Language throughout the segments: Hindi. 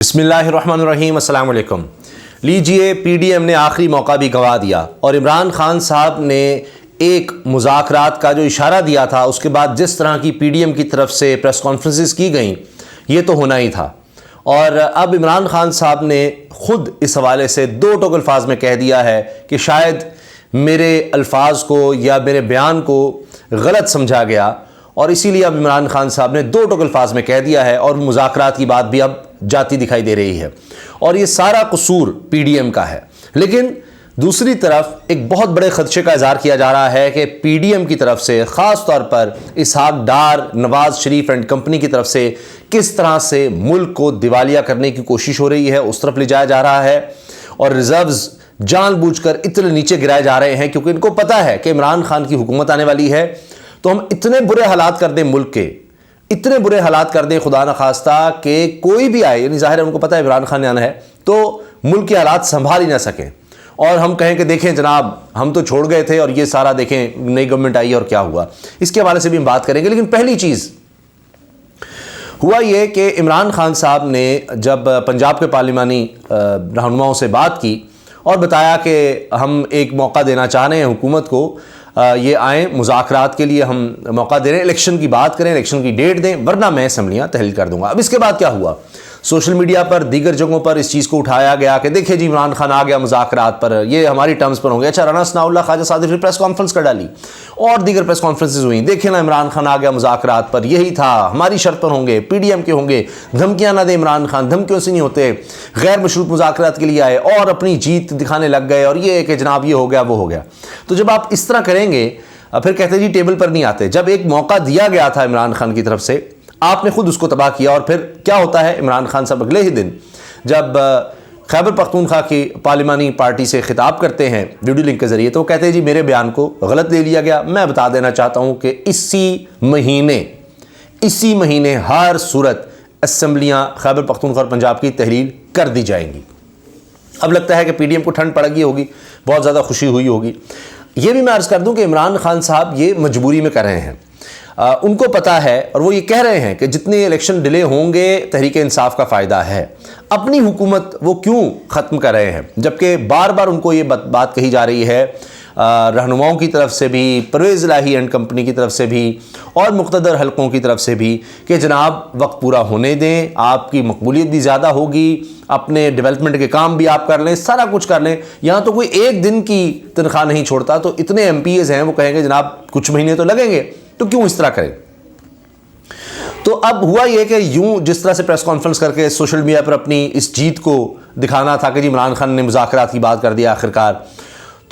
बिस्मिल्लाहिर्रहमानिर्रहीम, अस्सलाम वालेकुम। लीजिए, पीडीएम ने आखिरी मौका भी गंवा दिया और इमरान खान साहब ने एक मुज़ाकरात का जो इशारा दिया था, उसके बाद जिस तरह की पीडीएम की तरफ से प्रेस कॉन्फ्रेंसेस की गई, ये तो होना ही था। और अब इमरान खान साहब ने ख़ुद इस हवाले से दो टोक अल्फाज में कह दिया है कि शायद मेरे अल्फाज को या मेरे बयान को गलत समझा गया, और इसीलिए अब इमरान खान साहब ने दो टोक अल्फाज में कह दिया है और मुज़ाकरात की बात भी अब जाती दिखाई दे रही है। और ये सारा कसूर पीडीएम का है। लेकिन दूसरी तरफ एक बहुत बड़े खदशे का इजहार किया जा रहा है कि पीडीएम की तरफ से ख़ास तौर पर इसहाक डार, नवाज शरीफ एंड कंपनी की तरफ से किस तरह से मुल्क को दिवालिया करने की कोशिश हो रही है, उस तरफ ले जाया जा रहा है। और रिजर्व्स जानबूझकर इतने नीचे गिराए जा रहे हैं क्योंकि इनको पता है कि इमरान खान की हुकूमत आने वाली है, तो हम इतने बुरे हालात कर दें मुल्क के, इतने बुरे हालात कर दें खुदा न खास्ता कि कोई भी आए, यानी जाहिर है उनको पता है इमरान खान ने आना है, तो मुल्क के हालात संभाल ही ना सकें। और हम कहें कि देखें जनाब, हम तो छोड़ गए थे और ये सारा देखें नई गवर्नमेंट आई और क्या हुआ। इसके हवाले से भी हम बात करेंगे। लेकिन पहली चीज़ हुआ ये कि इमरान खान साहब ने जब पंजाब के पार्लिमानी रहनुमाओं से बात की और बताया कि हम एक मौका देना चाह रहे हैं हुकूमत को, ये आएँ मुज़ाकरात के लिए, हम मौका दे रहे हैं, इलेक्शन की बात करें, इलेक्शन की डेट दें, वरना मैं असम्बलियाँ तहलील कर दूंगा। अब इसके बाद क्या हुआ, सोशल मीडिया पर दीगर जगहों पर इस चीज़ को उठाया गया कि देखिए जी इमरान खान आ गया मुज़ाकरात पर, ये हमारी टर्म्स पर होंगे। अच्छा, राना सनाउल्लाह ख्वाजा सादिक ने प्रेस कॉन्फ्रेंस कर डाली और दीगर प्रेस कॉन्फ्रेंसेज हुई, देखे ना इमरान खान आ गया मुज़ाकरात पर, यही था, हमारी शर्त पर होंगे, पीडीएम के होंगे, धमकियाँ ना दे इमरान खान, धमकियों से नहीं होते, गैर मशरूत मुज़ाकरात के लिए आए और अपनी जीत दिखाने लग गए, और ये कि जनाब ये हो गया वो हो गया। तो जब आप इस तरह करेंगे फिर कहते जी टेबल पर नहीं आते। जब एक मौका दिया गया था इमरान खान की तरफ से, आपने खुद उसको तबाह किया। और फिर क्या होता है, इमरान खान साहब अगले ही दिन जब खैबर पख्तूनख्वा की पार्लिमानी पार्टी से खिताब करते हैं वीडियो लिंक के ज़रिए, तो कहते हैं जी मेरे बयान को गलत ले लिया गया। मैं बता देना चाहता हूँ कि इसी महीने हर सूरत असम्बलियाँ खैबर पख्तूनख्वा और पंजाब की तहलील कर दी जाएंगी। अब लगता है कि पीडीएम को ठंड पड़ गई होगी, बहुत ज़्यादा खुशी हुई होगी। ये भी मैं अर्ज़ कर दूं कि इमरान खान साहब ये मजबूरी में कर रहे हैं, उनको पता है और वो ये कह रहे हैं कि जितने इलेक्शन डिले होंगे तहरीक इंसाफ का फ़ायदा है। अपनी हुकूमत वो क्यों ख़त्म कर रहे हैं, जबकि बार बार उनको ये बात कही जा रही है रहनुमाओं की तरफ से भी, परवेज़ इलाही एंड कंपनी की तरफ से भी और मुक़्तदर हलकों की तरफ से भी कि जनाब वक्त पूरा होने दें, आपकी मकबूलियत भी ज़्यादा होगी, अपने डेवलपमेंट के काम भी आप कर लें, सारा कुछ कर लें। यहाँ तो कोई एक दिन की तनख्वाह नहीं छोड़ता, तो इतने एमपीएस हैं वो कहेंगे जनाब कुछ महीने तो लगेंगे, तो क्यों इस तरह करें। तो अब हुआ ये कि यूं जिस तरह से प्रेस कॉन्फ्रेंस करके सोशल मीडिया पर अपनी इस जीत को दिखाना था कि जी इमरान खान ने मुज़ाकरात की बात कर दिया आखिरकार,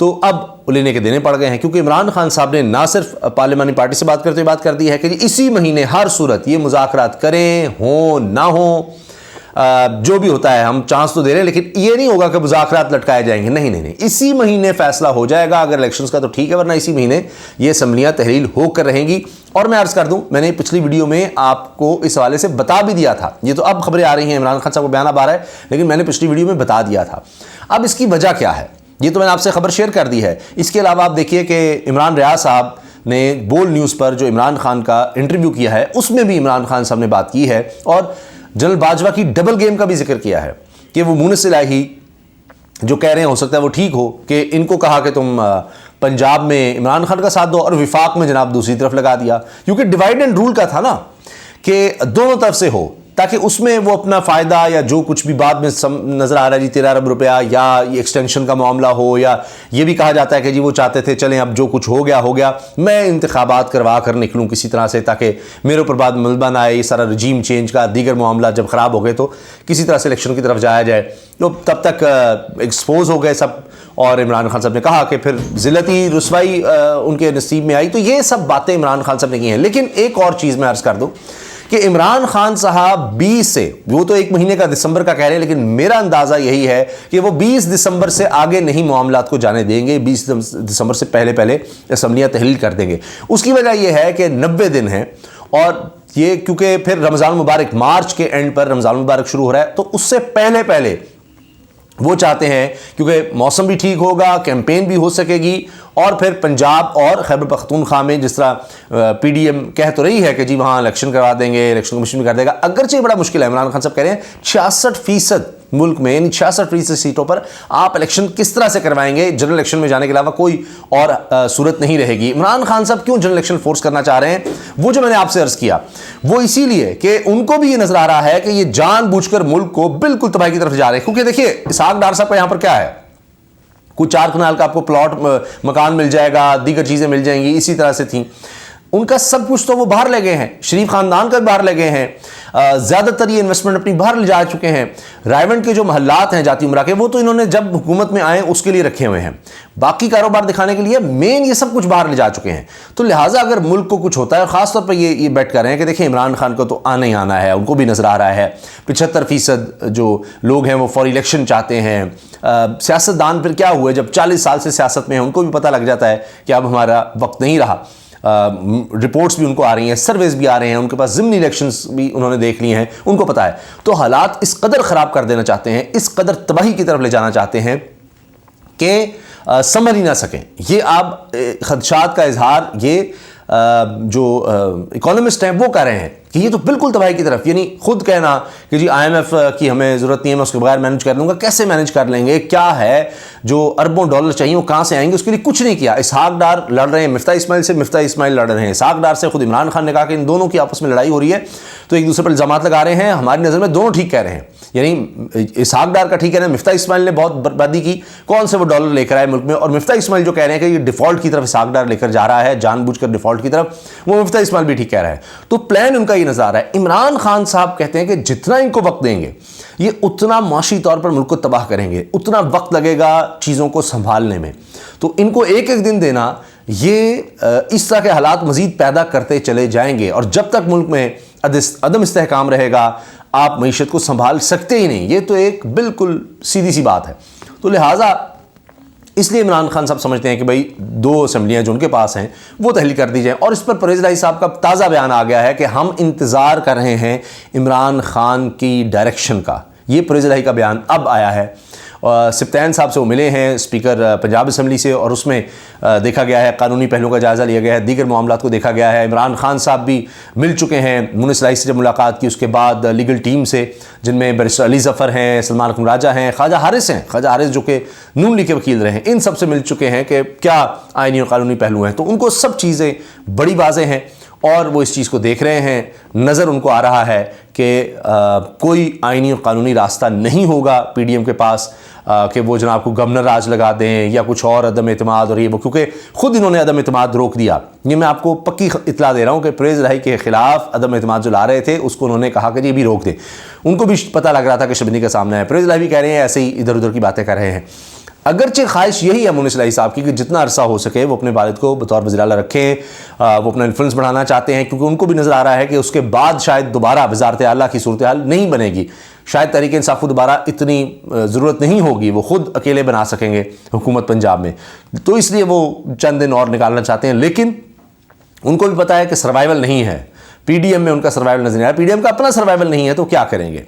तो अब लेने के देने पड़ गए हैं। क्योंकि इमरान खान साहब ने ना सिर्फ पार्लिमानी पार्टी से बात करते हुए बात कर दी है कि इसी महीने हर सूरत ये मुज़ाकरात करें, हो ना हो, जो भी होता है हम चांस तो दे रहे हैं, लेकिन ये नहीं होगा कि मुज़ाकरात लटकाए जाएंगे, नहीं नहीं नहीं, इसी महीने फैसला हो जाएगा। अगर इलेक्शंस का तो ठीक है, वरना इसी महीने ये असम्बलियाँ तहलील होकर रहेंगी। और मैं अर्ज़ कर दूं, मैंने पिछली वीडियो में आपको इस हवाले से बता भी दिया था, ये तो अब खबरें आ रही हैं, इमरान खान साहब को बयान अब आ रहा है, लेकिन मैंने पिछली वीडियो में बता दिया था। अब इसकी वजह क्या है, ये तो मैंने आपसे खबर शेयर कर दी है। इसके अलावा आप देखिए कि इमरान रियाज साहब ने बोल न्यूज़ पर जो इमरान खान का इंटरव्यू किया है, उसमें भी इमरान खान साहब ने बात की है और जनरल बाजवा की डबल गेम का भी जिक्र किया है कि वो मुनस्सिर इलाही जो कह रहे हैं हो सकता है वो ठीक हो, कि इनको कहा कि तुम पंजाब में इमरान खान का साथ दो और विफाक में जनाब दूसरी तरफ लगा दिया, क्योंकि डिवाइड एंड रूल का था ना कि दोनों तरफ से हो, ताकि उसमें वो अपना फ़ायदा या जो कुछ भी बाद में नज़र आ रहा है जी 13 अरब रुपया या ये एक्सटेंशन का मामला हो, या ये भी कहा जाता है कि जी वो चाहते थे चलें अब जो कुछ हो गया, मैं इंतखाबात करवा कर निकलूँ किसी तरह से, ताकि मेरे ऊपर बाद मलबा ना आए, ये सारा रजीम चेंज का दीगर मामला जब ख़राब हो गए तो किसी तरह से इलेक्शन की तरफ जाया जाए। तो तब तक एक्सपोज हो गए सब, और इमरान खान साहब ने कहा कि फिर ज़िल्लती रुसवाई उनके नसीब में आई। तो ये सब बातें इमरान खान साहब ने की हैं। लेकिन एक और चीज़ मैं अर्ज़ कर दूँ कि इमरान खान साहब 20 से, वो तो एक महीने का दिसंबर का कह रहे हैं, लेकिन मेरा अंदाज़ा यही है कि वो 20 दिसंबर से आगे नहीं मामलात को जाने देंगे, 20 दिसंबर से पहले असम्बलियाँ तहलील कर देंगे। उसकी वजह यह है कि 90 दिन हैं और ये क्योंकि फिर रमज़ान मुबारक, मार्च के एंड पर रमज़ान मुबारक शुरू हो रहा है, तो उससे पहले वो चाहते हैं क्योंकि मौसम भी ठीक होगा, कैंपेन भी हो सकेगी, और फिर पंजाब और खैबर पख्तूनख्वा में जिस तरह पीडीएम कह तो रही है कि जी वहाँ इलेक्शन करवा देंगे, इलेक्शन कमीशन भी कर देगा, अगरचे बड़ा मुश्किल है। इमरान खान साहब कह रहे हैं 66% मुल्क में, यानी 66% सीटों पर आप इलेक्शन किस तरह से करवाएंगे, जनरल इलेक्शन में जाने के अलावा कोई और सूरत नहीं रहेगी। इमरान खान साहब क्यों जनरल इलेक्शन फोर्स करना चाह रहे हैं, वो जो मैंने आपसे अर्ज किया, वो इसीलिए कि उनको भी ये नजर आ रहा है कि ये जानबूझकर मुल्क को बिल्कुल तबाही की तरफ जा रहे हैं। क्योंकि देखिए इसहाक डार साहब का यहां पर क्या है, कुछ 4 कनाल का आपको प्लॉट मकान मिल जाएगा, दीगर चीजें मिल जाएंगी, इसी तरह से थी। उनका सब कुछ तो वो बाहर ले गए हैं, शरीफ खानदान का भी बाहर ले गए हैं, ज़्यादातर ये इन्वेस्टमेंट अपनी बाहर ले जा चुके हैं। रायवंड के जो महल्लात हैं जाती उमरा के, वो तो इन्होंने जब हुकूमत में आए उसके लिए रखे हुए हैं, बाकी कारोबार दिखाने के लिए मेन ये सब कुछ बाहर ले जा चुके हैं। तो लिहाजा अगर मुल्क को कुछ होता है, ख़ासतौर पर ये बेट कर रहे हैं कि देखिए इमरान खान को तो आना ही आना है, उनको भी नज़र आ रहा है 75% जो लोग हैं वो फॉर इलेक्शन चाहते हैं। सियासतदान फिर क्या हुए, जब 40 साल से सियासत में हैं, उनको भी पता लग जाता है कि अब हमारा वक्त नहीं रहा। रिपोर्ट्स भी उनको आ रही हैं, सर्वेज भी आ रहे हैं, उनके पास ज़िमनी इलेक्शंस भी उन्होंने देख लिए हैं, उनको पता है। तो हालात इस कदर ख़राब कर देना चाहते हैं, इस कदर तबाही की तरफ ले जाना चाहते हैं कि समझ ही ना सकें। ये आप खदशात का इजहार ये जो इकोनॉमिस्ट हैं वो कर रहे हैं कि ये तो बिल्कुल तबाही की तरफ, यानी खुद कहना कि जी IMF की हमें ज़रूरत नहीं है, मैं उसके बगैर मैनेज कर लूँगा। कैसे मैनेज कर लेंगे, क्या है जो अरबों डॉलर चाहिए वो कहाँ से आएंगे, उसके लिए कुछ नहीं किया। इसहाक डार लड़ रहे हैं मिफ्ताह इस्माइल से, मिफ्ताह इस्माइल लड़ रहे हैं इसहाक डार से। खुद इमरान खान ने कहा कि इन दोनों की आपस में लड़ाई हो रही है, तो एक दूसरे पर इल्ज़ामात लगा रहे हैं। हमारी नज़र में दोनों ठीक कह रहे हैं, यानी इसहाक डार का ठीक कह रहे हैं, मिफ्ताह इस्माइल ने बहुत बर्बादी की, कौन से वो डॉलर लेकर आए मुल्क में, और मिफ्ताह इस्माइल जो कह रहे हैं कि ये डिफ़ॉल्ट की तरफ इसहाक डार लेकर जा रहा है, जानबूझकर डिफ़ॉल्ट की तरफ, वो मिफ्ताह इस्माइल भी ठीक कह रहा है। तो प्लान उनका ये नज़र आ रहा है। इमरान खान साहब कहते हैं कि जितना इनको वक्त देंगे ये उतना माशी तौर पर मुल्क को तबाह करेंगे, उतना वक्त लगेगा चीज़ों को संभालने में। तो इनको एक एक दिन देना, ये इस तरह के हालात मजीद पैदा करते चले जाएंगे, और जब तक मुल्क में अदम इस्तेहकाम रहेगा आप मईशत को संभाल सकते ही नहीं। ये तो एक बिल्कुल सीधी सी बात है। तो लिहाजा इसलिए इमरान खान साहब समझते हैं कि भाई 2 असम्बलियाँ जो उनके पास हैं वो तहलील कर दी जाएँ। और इस पर परवेज़ इलाही साहब का ताज़ा बयान आ गया है कि हम इंतज़ार कर रहे हैं इमरान खान की डायरेक्शन का। ये परवेज़ इलाही का बयान अब आया है। सिप्तान साहब से वो मिले हैं, स्पीकर पंजाब असम्बली से, और उसमें देखा गया है कानूनी पहलुओं का जायज़ा लिया गया है, दीगर मामलात को देखा गया है। इमरान खान साहब भी मिल चुके हैं मुनिस इलाही से, जब मुलाकात की उसके बाद लीगल टीम से, जिनमें बैरिस्टर अली ज़फ़र हैं, सलमान अकरम राजा हैं, ख्वाजा हारिस हैं, ख्वाजा हारिस जो कि नून लीग के वकील रहे हैं, इन सब से मिल चुके हैं कि क्या आइनी और कानूनी पहलू हैं। तो उनको सब चीज़ें बड़ी वाज़ेह हैं और वो इस चीज़ को देख रहे हैं। नज़र उनको आ रहा है कि कोई आइनी और कानूनी रास्ता नहीं होगा पीडीएम के पास कि वो जनाब को गवर्नर राज लगा दें या कुछ और अदम एतमाद और ये वो, क्योंकि खुद इन्होंने अदम एतमाद रोक दिया। ये मैं आपको पक्की इतला दे रहा हूँ कि परवेज़ इलाही के ख़िलाफ़ अदम एतमाद जो ला रहे थे उसको उन्होंने कहा कि ये भी रोक दें। उनको भी पता लग रहा था कि शर्मिंदगी का सामना है। परवेज़ इलाही भी कह रहे हैं ऐसे ही इधर उधर की बातें कर रहे हैं। अगरचे ख्वाहिश यही है मुनिस इलाही साहब की कि जितना अरसा हो सके वो अपने वालिद को बतौर वज़ीर आला रखें, वो अपना इन्फ्लुएंस बढ़ाना चाहते हैं, क्योंकि उनको भी नज़र आ रहा है कि उसके बाद शायद दोबारा वज़ारत आला की सूरत हाल नहीं बनेगी। शायद तहरीक इंसाफ को दोबारा इतनी ज़रूरत नहीं होगी, वो खुद अकेले बना सकेंगे हुकूमत पंजाब में। तो इसलिए वो चंद दिन और निकालना चाहते हैं, लेकिन उनको भी पता है कि सर्वाइवल नहीं है पीडीएम में, उनका सर्वाइवल नजर नहीं आया, पीडीएम का अपना सर्वाइवल नहीं है, तो क्या करेंगे।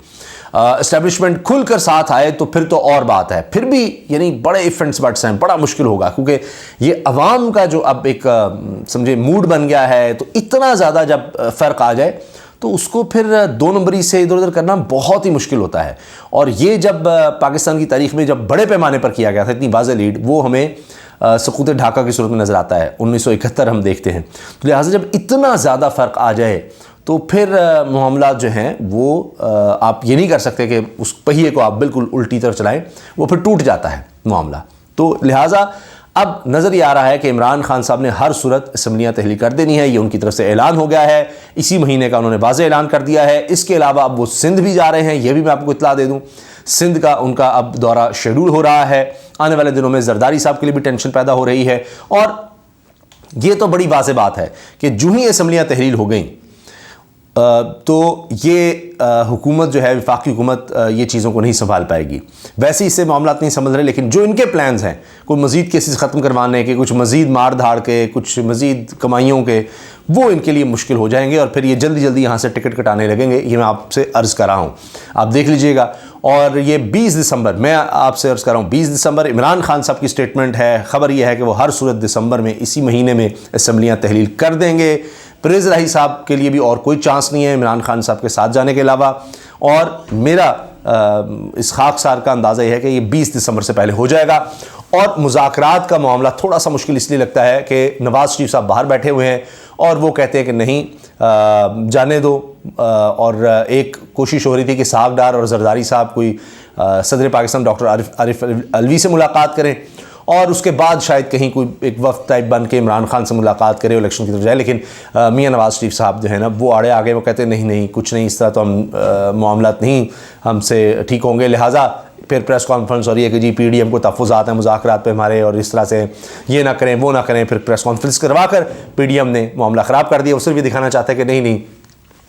एस्टेब्लिशमेंट खुलकर साथ आए तो फिर तो और बात है, फिर भी यानी बड़े इफेंट्स बट्स हैं, बड़ा मुश्किल होगा, क्योंकि ये अवाम का जो अब एक समझे मूड बन गया है, तो इतना ज़्यादा जब फ़र्क आ जाए तो उसको फिर 2 नंबरी से इधर उधर करना बहुत ही मुश्किल होता है। और ये जब पाकिस्तान की तारीख में जब बड़े पैमाने पर किया गया था इतनी वाज़ेह लीड, वो हमें सकूत ढाका की सूरत में नज़र आता है, 1971 हम देखते हैं। तो लिहाजा जब इतना ज़्यादा फ़र्क आ जाए तो फिर मामला जो हैं वो आप ये नहीं कर सकते कि उस पहिए को आप बिल्कुल उल्टी तरफ चलाएं, वो फिर टूट जाता है मामला। तो लिहाजा अब नज़र ये आ रहा है कि इमरान खान साहब ने हर सूरत असम्बलियाँ तहलील कर देनी है, ये उनकी तरफ से ऐलान हो गया है, इसी महीने का उन्होंने वाज़ेह ऐलान कर दिया है। इसके अलावा अब वो सिंध भी जा रहे हैं, ये भी मैं आपको इत्तला दे दूँ। सिंध का उनका अब दौरा शेड्यूल हो रहा है, आने वाले दिनों में जरदारी साहब के लिए भी टेंशन पैदा हो रही है। और ये तो बड़ी वाज़ेह बात है कि जो ही असम्बलियाँ तहलील हो गई, तो ये हुकूमत जो है, वफाकी हुकूमत, ये चीज़ों को नहीं संभाल पाएगी। वैसे ही इससे मामला नहीं समझ रहे, लेकिन जो इनके प्लान्स हैं कोई मज़ीद केसेस ख़त्म करवाने के, कुछ मज़ीद मार धाड़ के, कुछ मज़ीद कमाइयों के, वो इनके लिए मुश्किल हो जाएंगे और फिर ये जल्दी जल्दी यहाँ से टिकट कटाने लगेंगे। ये मैं आपसे अर्ज़ कर रहा हूँ, आप देख लीजिएगा। और ये 20 दिसंबर, मैं आपसे अर्ज़ कर रहा हूँ, 20 दिसंबर इमरान खान साहब की स्टेटमेंट है। ख़बर यह है कि वो हर सूरत दिसंबर में, इसी महीने में असम्बलियाँ तहलील कर देंगे। परवेज़ इलाही साहब के लिए भी और कोई चांस नहीं है इमरान खान साहब के साथ जाने के अलावा। और मेरा इस खाकसार का अंदाज़ा यह है कि ये 20 दिसंबर से पहले हो जाएगा। और मुज़ाकरात का मामला थोड़ा सा मुश्किल इसलिए लगता है कि नवाज़ शरीफ साहब बाहर बैठे हुए हैं और वो कहते हैं कि नहीं, जाने दो। और एक कोशिश हो रही थी कि सागडार और जरदारी साहब कोई सदर पाकिस्तान डॉक्टर आरिफ अलवी से मुलाकात करें और उसके बाद शायद कहीं कोई एक वफ्द टाइप बन के इमरान खान से मुलाकात करे, इलेक्शन की तरफ जाए। लेकिन मियां नवाज़ शरीफ साहब जो है ना, वो आड़े आ गए। वो कहते हैं नहीं कुछ नहीं, इस तरह तो हम मामलात नहीं हमसे ठीक होंगे। लिहाजा फिर प्रेस कॉन्फ्रेंस हो रही है कि जी PDM को तहफ़्फ़ुज़ात हैं मुज़ाकरात पे हमारे, और इस तरह से ये ना करें वो ना करें। फिर प्रेस कॉन्फ्रेंस करवा कर PDM ने मामला ख़राब कर दिया। वो सिर्फ ये दिखाना चाहते हैं कि नहीं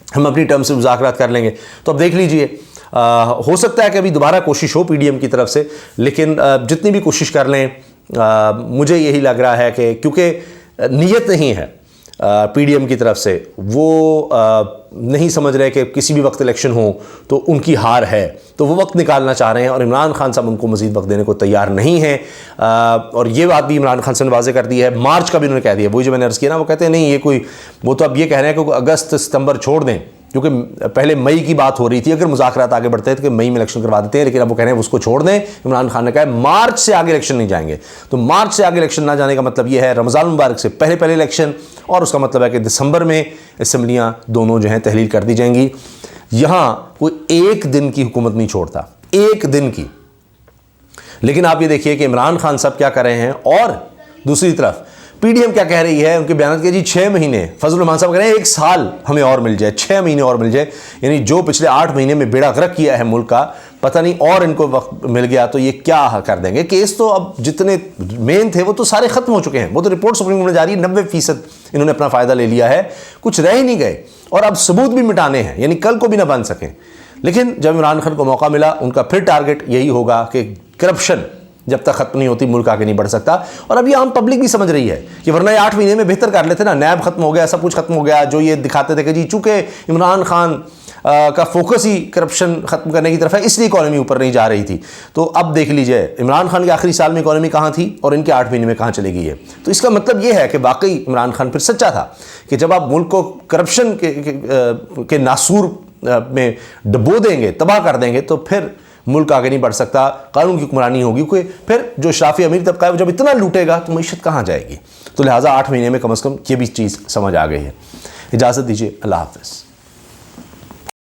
हम अपनी टर्म से मुज़ाकरात कर लेंगे। तो अब देख लीजिए, हो सकता है कि अभी दोबारा कोशिश हो PDM की तरफ से, लेकिन जितनी भी कोशिश कर लें, मुझे यही लग रहा है कि क्योंकि नीयत नहीं है PDM की तरफ से, वो नहीं समझ रहे कि किसी भी वक्त इलेक्शन हो तो उनकी हार है, तो वो वक्त निकालना चाह रहे हैं और इमरान खान साहब उनको मज़ीद वक्त देने को तैयार नहीं है। और ये बात भी इमरान खान साहब ने वाज़ेह कर दी है। मार्च का भी उन्होंने कह दिया, वही जो मैंने अर्ज़ किया ना, वो कहते हैं नहीं ये कोई, वो तो अब ये कह रहे हैं कि अगस्त सितंबर छोड़ दें, क्योंकि पहले मई की बात हो रही थी अगर मुज़ाकरात आगे बढ़ते हैं तो कि मई में इलेक्शन करवा देते हैं, लेकिन अब वो कह रहे हैं उसको छोड़ दें। इमरान खान ने कहा है मार्च से आगे इलेक्शन नहीं जाएंगे। तो मार्च से आगे इलेक्शन ना जाने का मतलब ये है रमज़ान मुबारक से पहले इलेक्शन, और उसका मतलब है कि दिसंबर में असम्बलियाँ दोनों जो हैं तहलील कर दी जाएंगी। यहाँ कोई एक दिन की हुकूमत नहीं छोड़ता, एक दिन की। लेकिन आप ये देखिए कि इमरान खान साहब क्या कर रहे हैं, और दूसरी तरफ PDM क्या कह रही है, उनके बयान के जी 6 महीने, फजल रहमान साहब कह रहे हैं 1 साल हमें और मिल जाए, 6 महीने और मिल जाए। यानी जो पिछले 8 महीने में बेड़ा गर्क किया है मुल्क का, पता नहीं और इनको वक्त मिल गया तो ये क्या कर देंगे। केस तो अब जितने मेन थे वो तो सारे ख़त्म हो चुके हैं। वो तो रिपोर्ट सुप्रीम कोर्ट में जारी है, 90% इन्होंने अपना फ़ायदा ले लिया है, कुछ रह ही नहीं गए। और अब सबूत भी मिटाने हैं, यानी कल को भी ना बन सकें। लेकिन जब इमरान खान को मौका मिला, उनका फिर टारगेट यही होगा कि करप्शन जब तक खत्म नहीं होती मुल्क आगे नहीं बढ़ सकता। और अभी आम पब्लिक भी समझ रही है कि वरना ये 8 महीने में बेहतर कर लेते ना, नैब खत्म हो गया, सब कुछ खत्म हो गया। जो ये दिखाते थे कि जी चूंकि इमरान खान का फोकस ही करप्शन खत्म करने की तरफ है, इसलिए इकॉनमी ऊपर नहीं जा रही थी। तो अब देख लीजिए इमरान खान के आखिरी साल में इकॉनमी कहाँ थी और इनके 8 महीने में कहाँ चली गई है। तो इसका मतलब ये है कि वाकई इमरान खान फिर सच्चा था कि जब आप मुल्क को करप्शन के नासूर में डुबो देंगे, तबाह कर देंगे, तो फिर मुल्क आगे नहीं बढ़ सकता, कानून की हुक्मरानी होगी। क्योंकि फिर जो शराफी अमीर तबका है वो जब इतना लूटेगा तो मईशत कहाँ जाएगी। तो लिहाजा 8 महीने में कम से कम ये भी चीज़ समझ आ गई है। इजाज़त दीजिए, अल्लाह हाफ़िज़।